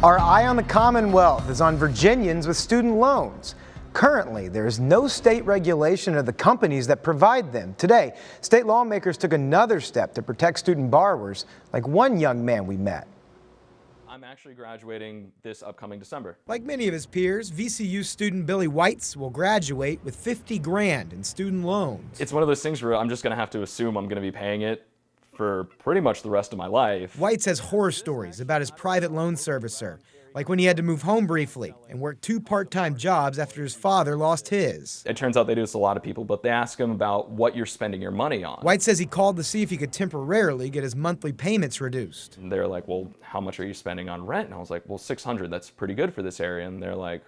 Our eye on the Commonwealth is on Virginians with student loans. Currently, there is no state regulation of the companies that provide them. Today, state lawmakers took another step to protect student borrowers, like one young man we met. I'm actually graduating this upcoming December. Like many of his peers, VCU student Billy Whites will graduate with $50 grand in student loans. It's one of those things where I'm just going to have to assume I'm going to be paying it for pretty much the rest of my life. Whites has horror stories about his private loan servicer, like when he had to move home briefly and work 2 part-time jobs after his father lost his. It turns out they do this to a lot of people, but they ask him about what you're spending your money on. White says he called to see if he could temporarily get his monthly payments reduced. And they're like, well, how much are you spending on rent? And I was like, well, $600, that's pretty good for this area. And they're like,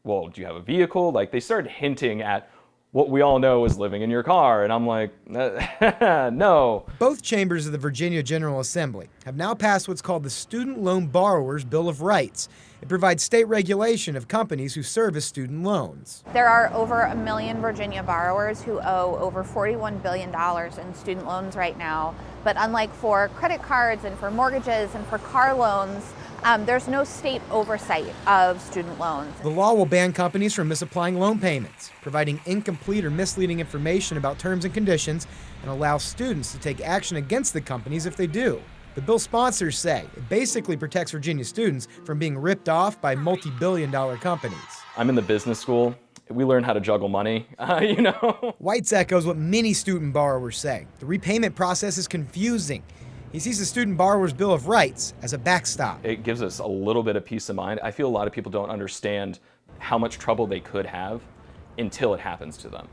well, do you have a vehicle? Like, they started hinting at what we all know is living in your car. And I'm like, no. Both chambers of the Virginia General Assembly have now passed what's called the Student Loan Borrowers Bill of Rights. It provides state regulation of companies who service student loans. There are over 1 million Virginia borrowers who owe over $41 billion in student loans right now. But unlike for credit cards and for mortgages and for car loans, there's no state oversight of student loans. The law will ban companies from misapplying loan payments, providing incomplete or misleading information about terms and conditions, and allow students to take action against the companies if they do. The bill's sponsors say it basically protects Virginia students from being ripped off by multi-billion-dollar companies. I'm in the business school. We learn how to juggle money, Whites echoes what many student borrowers say. The repayment process is confusing. He sees the Student Borrowers Bill of Rights as a backstop. It gives us a little bit of peace of mind. I feel a lot of people don't understand how much trouble they could have until it happens to them.